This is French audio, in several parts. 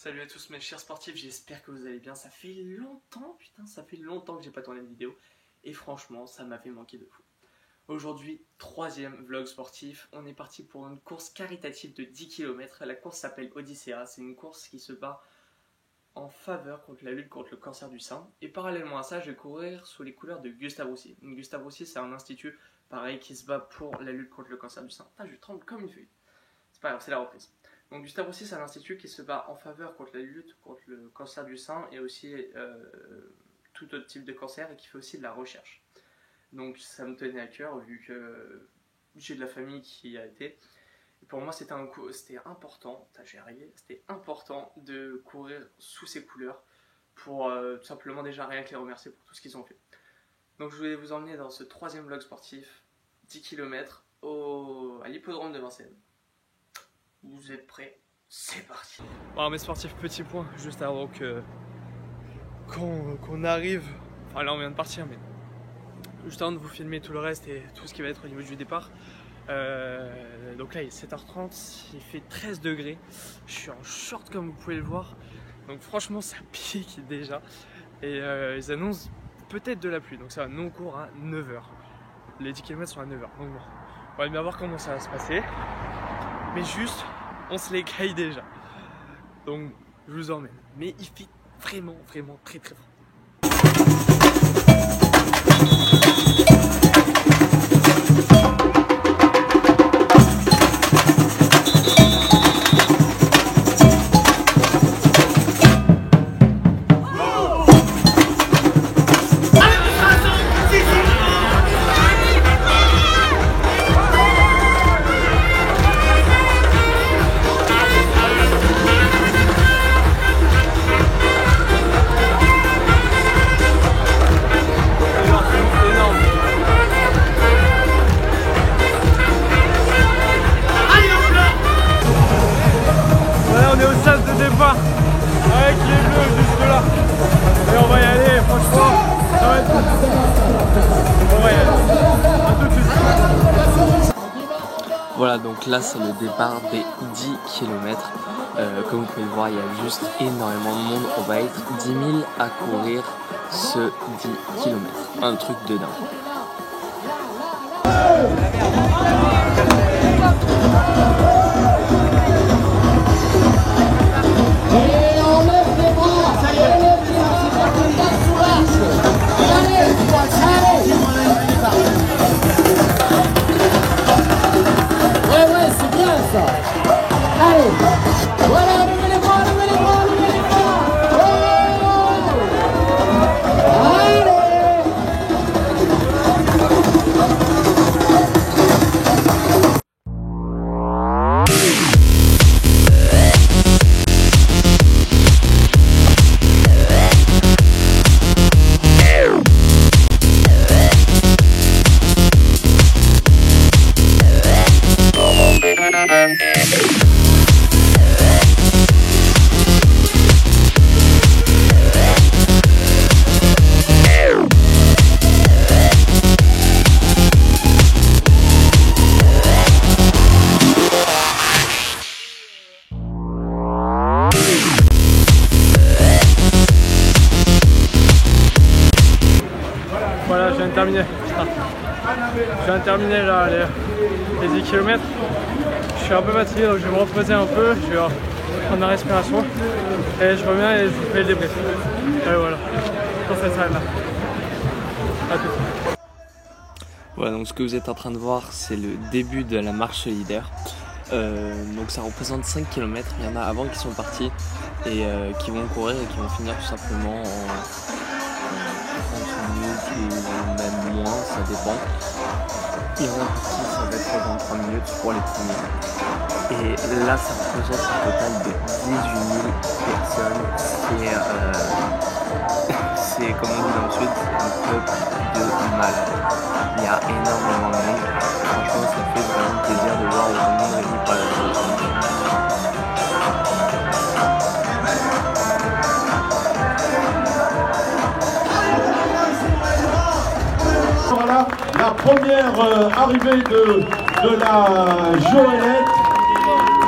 Salut à tous mes chers sportifs, j'espère que vous allez bien. Ça fait longtemps, putain, ça fait longtemps que j'ai pas tourné de vidéo. Et franchement, ça m'a fait manquer de fou. Aujourd'hui, troisième vlog sportif. On est parti pour une course caritative de 10 km. La course s'appelle Odyssea. C'est une course qui se bat en faveur contre la lutte contre le cancer du sein. Et parallèlement à ça, je vais courir sous les couleurs de Gustave Roussy. Gustave Roussy, c'est un institut, pareil, qui se bat pour la lutte contre le cancer du sein. Putain, je tremble comme une feuille. C'est pas grave, c'est la reprise. Donc Gustave Roussy, c'est un institut qui se bat en faveur contre la lutte contre le cancer du sein et aussi tout autre type de cancer, et qui fait aussi de la recherche. Donc ça me tenait à cœur vu que j'ai de la famille qui y a été. Et pour moi c'était important, j'ai arrivé, c'était important de courir sous ces couleurs pour tout simplement déjà rien que les remercier pour tout ce qu'ils ont fait. Donc je voulais vous emmener dans ce troisième vlog sportif, 10 km à l'hippodrome de Vincennes. Vous êtes prêts? C'est parti. Alors mes sportifs, petit point, juste avant qu'on arrive, enfin là on vient de partir, mais juste avant de vous filmer tout le reste et tout ce qui va être au niveau du départ. Donc là il est 7h30, il fait 13 degrés, je suis en short comme vous pouvez le voir, donc franchement ça pique déjà, et ils annoncent peut-être de la pluie, donc ça va, nous on court à 9h, les 10 km sont à 9h, donc bon, on va bien voir comment ça va se passer. Mais juste, on se les caille déjà. Donc, je vous emmène. Mais il fait vraiment très froid. Avec les bleus juste là, et on va y aller, franchement ça va être on va y aller, à tout de suite. Voilà, donc là c'est le départ des 10 km. Comme vous pouvez le voir, il y a juste énormément de monde. On va être 10 000 à courir ce 10 km, un truc de dingue. Voilà, je viens de terminer. Je viens de terminer là, les 10 km. Je suis un peu fatigué, donc je vais me reposer un peu. Je vais prendre ma respiration. Et je reviens et je vous fais le débrief. Et voilà, pour cette salle là. À tout. Voilà, donc ce que vous êtes en train de voir, c'est le début de la marche solidaire. Donc ça représente 5 km. Il y en a avant qui sont partis et qui vont courir et qui vont finir tout simplement en 30 minutes ou même moins, ça dépend. Et en partie, ça va être 23 minutes pour les premiers. Et là, ça représente un total de 18 000 personnes. C'est comme on dit dans le sud, un peuple de malades. Il y a énormément de monde. Franchement, ça fait vraiment plaisir de voir autant de monde réuni par la chose. Voilà la première arrivée de la Joëlette.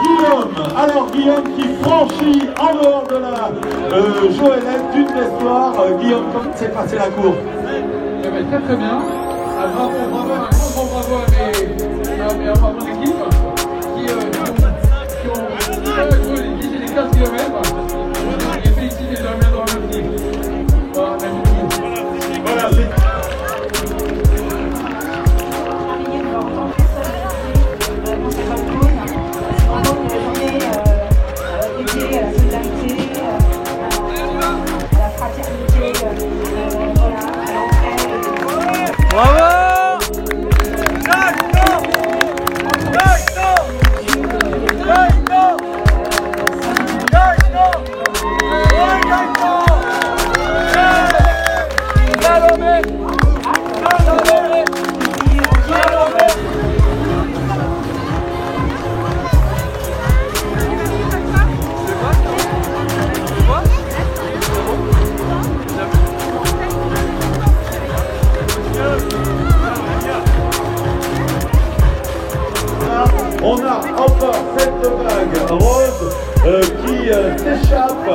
Guillaume, alors Guillaume qui franchi en dehors de la Joëlette d'une histoire. Guillaume, comment s'est passée la course? Eh bien, très très bien. Bravo, bravo, un grand bravo à mon équipe qui ont joué les 10 et les 15 km. Et féliciter les Arméniens dans le petit. Voilà, merci. Voilà, c'est... On a encore cette vague rose qui s'échappe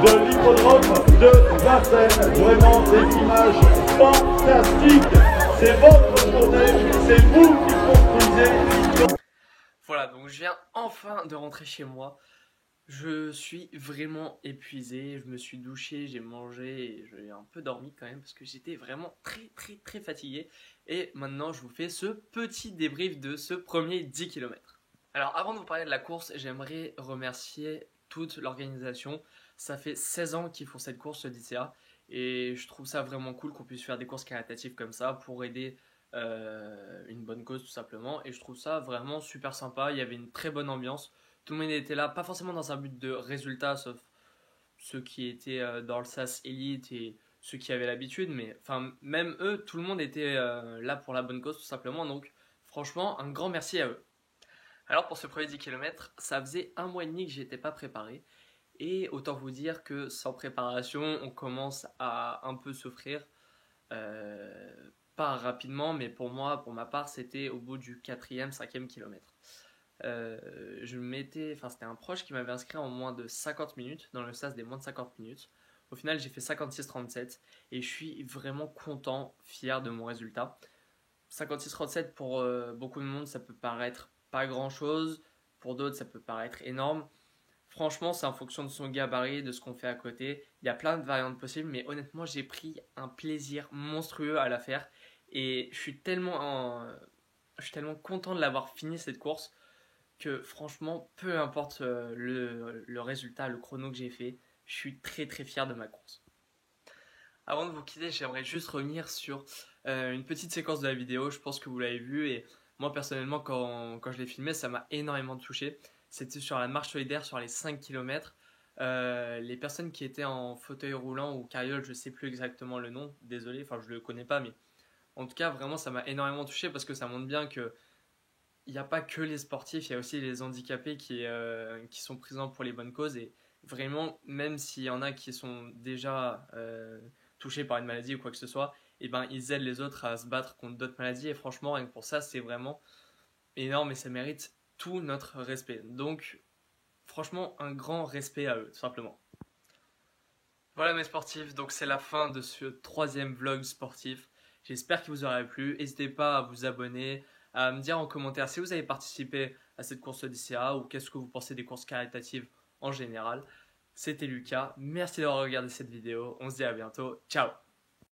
de l'hippodrome de Vincennes. Vraiment des images fantastiques. C'est votre journée, c'est vous qui construisez. Voilà, donc je viens enfin de rentrer chez moi. Je suis vraiment épuisé, je me suis douché, j'ai mangé et j'ai un peu dormi quand même parce que j'étais vraiment très fatigué. Et maintenant je vous fais ce petit débrief de ce premier 10 km. Alors avant de vous parler de la course, j'aimerais remercier toute l'organisation. Ça fait 16 ans qu'ils font cette course, le DCA, et je trouve ça vraiment cool qu'on puisse faire des courses caritatives comme ça pour aider une bonne cause tout simplement. Et je trouve ça vraiment super sympa, il y avait une très bonne ambiance. Tout le monde était là, pas forcément dans un but de résultat, sauf ceux qui étaient dans le SAS Elite et ceux qui avaient l'habitude, mais enfin même eux, tout le monde était là pour la bonne cause tout simplement, donc franchement un grand merci à eux. Alors pour ce premier 10 km, ça faisait 1 mois et demi que j'étais pas préparé, et autant vous dire que sans préparation, on commence à un peu souffrir, pas rapidement, mais pour moi, pour ma part, c'était au bout du 4e, 5e kilomètre. C'était un proche qui m'avait inscrit en moins de 50 minutes, dans le SAS des moins de 50 minutes. Au final, j'ai fait 56-37 et je suis vraiment content, fier de mon résultat. 56-37 pour beaucoup de monde, ça peut paraître pas grand chose, pour d'autres, ça peut paraître énorme. Franchement, c'est en fonction de son gabarit, de ce qu'on fait à côté. Il y a plein de variantes possibles, mais honnêtement, j'ai pris un plaisir monstrueux à la faire et je suis tellement content de l'avoir fini cette course que franchement, peu importe le résultat, le chrono que j'ai fait, je suis très fier de ma course. Avant de vous quitter, j'aimerais juste revenir sur une petite séquence de la vidéo. Je pense que vous l'avez vu et moi personnellement quand je l'ai filmé, ça m'a énormément touché. C'était sur la marche solidaire sur les 5 km. Les personnes qui étaient en fauteuil roulant ou carriole, je sais plus exactement le nom, désolé, enfin je le connais pas, mais en tout cas vraiment ça m'a énormément touché parce que ça montre bien que il n'y a pas que les sportifs, il y a aussi les handicapés qui sont présents pour les bonnes causes. Et vraiment, même s'il y en a qui sont déjà touchés par une maladie ou quoi que ce soit, et ben, ils aident les autres à se battre contre d'autres maladies. Et franchement, rien que pour ça, c'est vraiment énorme et ça mérite tout notre respect. Donc, franchement, un grand respect à eux, tout simplement. Voilà mes sportifs, donc c'est la fin de ce 3e vlog sportif. J'espère qu'il vous aura plu. N'hésitez pas à vous abonner, à me dire en commentaire si vous avez participé à cette course Odyssea ou qu'est-ce que vous pensez des courses caritatives en général. C'était Lucas, merci d'avoir regardé cette vidéo, on se dit à bientôt, ciao!